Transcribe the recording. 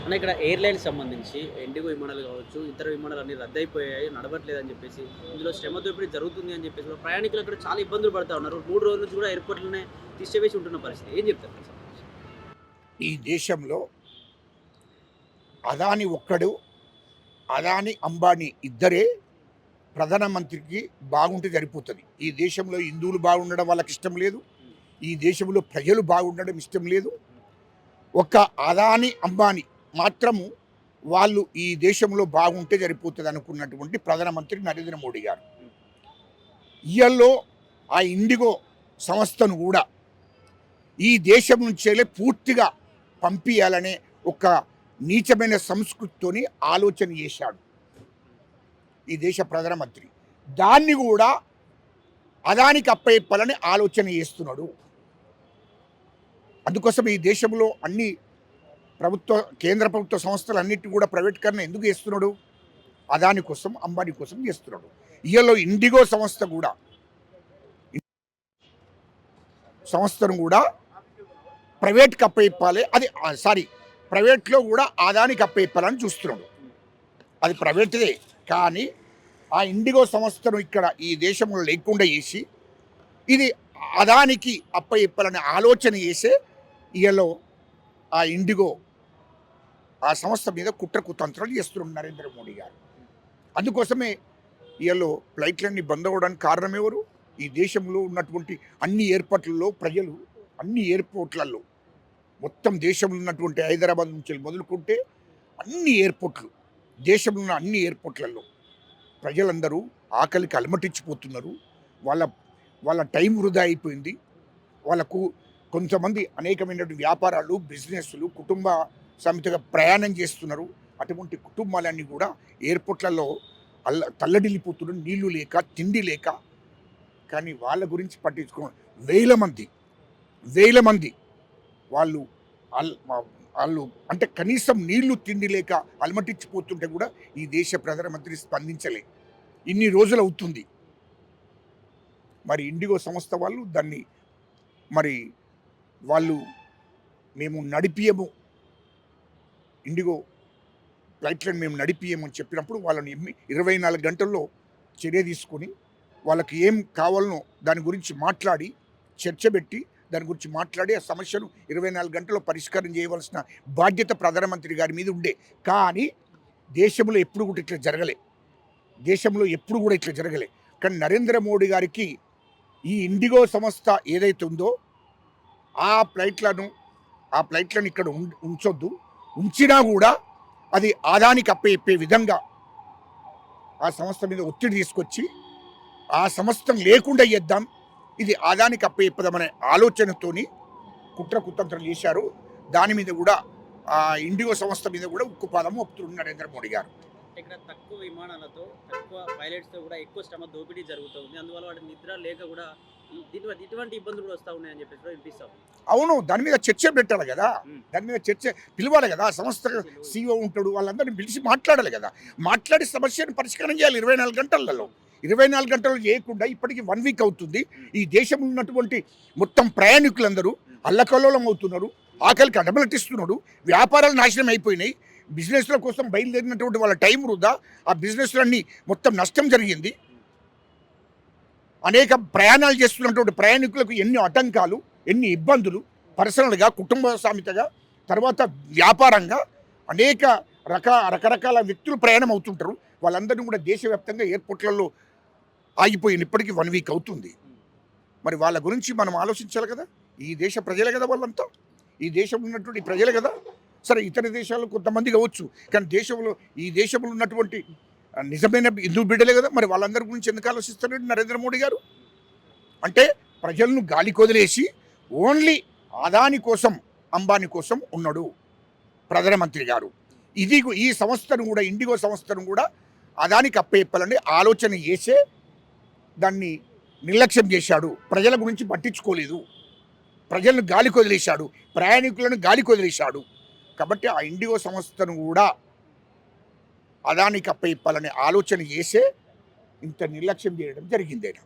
అన్న ఇక్కడ ఎయిర్‌లైన్స్ సంబంధించి ఇండిగో విమానాలు కావచ్చు, ఇతర విమానాలన్నీ రద్దయిపోయాయి, నడవట్లేదని చెప్పేసి, ఇందులో శ్రమ దోపిడీ జరుగుతుంది అని చెప్పేసి కూడా ప్రయాణికులు అక్కడ చాలా ఇబ్బందులు పడతా ఉన్నారు. 3 రోజుల నుంచి కూడా ఎయిర్‌పోర్ట్‌లోనే తీసివేసి ఉంటున్న పరిస్థితి. ఏం చెప్తారు దీనికి సంబంధించి? ఈ దేశంలో అదాని ఒక్కడు, అదాని, అంబానీ ఇద్దరే ప్రధానమంత్రికి బాగుంటే సరిపోతుంది. ఈ దేశంలో హిందువులు బాగుండడం వాళ్ళకి ఇష్టం లేదు. ఈ దేశంలో ప్రజలు బాగుండడం ఇష్టం లేదు. ఒక్క అదాని, అంబానీ మాత్రము వాళ్ళు ఈ దేశంలో బాగుంటే సరిపోతుంది అనుకున్నటువంటి ప్రధానమంత్రి నరేంద్ర మోడీ గారు. ఇయల్లో ఆ ఇండిగో సంస్థను కూడా ఈ దేశం నుంచేలే పూర్తిగా పంపించాలనే ఒక నీచమైన సంస్కృతితోని ఆలోచన చేశాడు ఈ దేశ ప్రధానమంత్రి. దాన్ని కూడా అదానికి అప్పచెప్పాలని ఆలోచన చేస్తున్నాడు. అందుకోసం ఈ దేశంలో అన్ని కేంద్ర ప్రభుత్వ సంస్థలు అన్నిటి కూడా ప్రైవేటీకరణ ఎందుకు చేస్తున్నాడు? అదాని కోసం, అంబానీ కోసం చేస్తున్నాడు. ఇయలో ఇండిగో సంస్థను కూడా ప్రైవేట్కి అప్పచెప్పాలి. అది ప్రైవేట్లో కూడా అదానికి అప్పచెప్పాలని చూస్తున్నాడు. అది ప్రైవేట్దే, కానీ ఆ ఇండిగో సంస్థను ఇక్కడ ఈ దేశంలో లేకుండా చేసి ఇది అదానికి అప్పచెప్పాలనే ఆలోచన చేసే ఇయలో ఆ ఇండిగో ఆ సంస్థ మీద కుట్ర కుతంత్రాలు చేస్తున్నాడు నరేంద్ర మోడీ గారు. అందుకోసమే ఇయలో ఫ్లైట్లన్నీ బంద్ అవ్వడానికి కారణం ఎవరు? ఈ దేశంలో ఉన్నటువంటి అన్ని ఏర్పాట్లలో ప్రజలు అన్ని ఎయిర్పోర్ట్లలో మొత్తం దేశంలో ఉన్నటువంటి హైదరాబాద్ నుంచి మొదలుకుంటే అన్ని ఎయిర్పోర్ట్లు, దేశంలో ఉన్న అన్ని ఎయిర్పోర్ట్లలో ప్రజలందరూ ఆకలికి అలమటించిపోతున్నారు. వాళ్ళ వాళ్ళ టైం వృధా అయిపోయింది. వాళ్ళకు కొంతమంది అనేకమైనటువంటి వ్యాపారాలు, బిజినెస్లు, కుటుంబ సమితిగా ప్రయాణం చేస్తున్నారు. అటువంటి కుటుంబాలన్నీ కూడా ఎయిర్పోర్ట్లలో తల్లడిల్లిపోతున్నారు, నీళ్లు లేక, తిండి లేక. కానీ వాళ్ళ గురించి పట్టించుకో వేల మంది వాళ్ళు అంటే కనీసం నీళ్లు తిండి లేక అలమటించిపోతుంటే కూడా ఈ దేశ ప్రధానమంత్రి స్పందించలే. ఇన్ని రోజులు అవుతుంది. మరి ఇండిగో సంస్థ వాళ్ళు దాన్ని మేము నడిపియము, ఇండిగో ఫ్లైట్లను మేము నడిపియమని చెప్పినప్పుడు వాళ్ళని 24 గంటల్లో చర్య తీసుకొని వాళ్ళకి ఏం కావాలనో దాని గురించి మాట్లాడి, చర్చ పెట్టి దాని గురించి మాట్లాడి ఆ సమస్యను 24 గంటల్లో పరిష్కారం చేయవలసిన బాధ్యత ప్రధానమంత్రి గారి మీద ఉండే. కానీ దేశంలో ఎప్పుడు కూడా ఇట్లా జరగలే. కానీ నరేంద్ర మోడీ గారికి ఈ ఇండిగో సంస్థ ఏదైతే ఉందో ఆ ఫ్లైట్లను ఇక్కడ ఉంచొద్దు, ఉంచినా కూడా అది ఆదానికి అప్పచెప్పే విధంగా ఆ సంస్థ మీద ఒత్తిడి తీసుకొచ్చి ఆ సంస్థను లేకుండా చేద్దాం, ఇది ఆదానికి అప్పచెప్పదామనే ఆలోచనతోని కుట్ర కుతంత్రం చేశారు. దాని మీద కూడా ఆ ఇండిగో సంస్థ మీద కూడా ఉక్కుపాదం ఒప్పుతున్నారు నరేంద్ర మోడీ గారు. ఇక్కడ తక్కువ విమానాలతో, తక్కువ పైలట్స్‌తో కూడా ఎక్కువ శ్రమ దోపిడీ జరుగుతుంది. అందువల్ల వాడి నిద్ర లేక కూడా ఇటువంటి ఇబ్బందులు కూడా వస్తా ఉన్నాయని చెప్పేసి కూడా వినిపిస్తా ఉంది. అవును, దాని మీద చర్చ పెట్టాలి కదా, దాని మీద చర్చ పిలవాలి కదా. సంస్థ CEO ఉంటాడు, వాళ్ళందరినీ పిలిచి మాట్లాడాలి కదా. మాట్లాడి సమస్యను పరిష్కారం చేయాలి 24 గంటలలో. 24 గంటలు చేయకుండా ఇప్పటికీ 1 వీక్ అవుతుంది. ఈ దేశంలో ఉన్నటువంటి మొత్తం ప్రయాణికులందరూ అల్లకల్లోలం అవుతున్నారు, ఆకలికి అడమలటిస్తున్నారు, వ్యాపారాలు నాశనం అయిపోయినాయి. బిజినెస్ల కోసం బయలుదేరినటువంటి వాళ్ళ టైం వృధా, ఆ బిజినెస్లన్నీ మొత్తం నష్టం జరిగింది. అనేక ప్రయాణాలు చేస్తున్నటువంటి ప్రయాణికులకు ఎన్ని ఆటంకాలు, ఎన్ని ఇబ్బందులు, పర్సనల్గా, కుటుంబ సామితగా, తర్వాత వ్యాపారంగా అనేక రకరకాల వ్యక్తులు ప్రయాణం అవుతుంటారు. వాళ్ళందరినీ కూడా దేశవ్యాప్తంగా ఎయిర్పోర్ట్లలో ఆగిపోయింది. ఇప్పటికీ 1 వీక్ అవుతుంది. మరి వాళ్ళ గురించి మనం ఆలోచించాలి కదా. ఈ దేశ ప్రజలే కదా వాళ్ళంతా, ఈ దేశంలో ఉన్నటువంటి ప్రజలే కదా. సరే, ఇతర దేశాల్లో కొంతమంది కావచ్చు, కానీ ఈ దేశంలో ఉన్నటువంటి నిజమైన హిందూ బిడ్డలే కదా. మరి వాళ్ళందరి గురించి ఎందుకు ఆలోచిస్తున్నాడు నరేంద్ర మోడీ గారు? అంటే ప్రజలను గాలికి వదిలేసి ఓన్లీ అదాని కోసం, అంబానీ కోసం ఉన్నాడు ప్రధానమంత్రి గారు. ఈ సంస్థను కూడా, ఇండిగో సంస్థను కూడా అదానికి అప్పచెప్పాలని ఆలోచన చేసే దాన్ని నిర్లక్ష్యం చేశాడు. ప్రజల గురించి పట్టించుకోలేదు, ప్రజలను గాలికి వదిలేశాడు, ప్రయాణికులను గాలికి వదిలేశాడు. కాబట్టి ఆ ఇండిగో సంస్థను కూడా అదానికి అప్పచెప్పాలనే ఆలోచన చేసే ఇంత నిర్లక్ష్యం చేయడం జరిగిందేనా.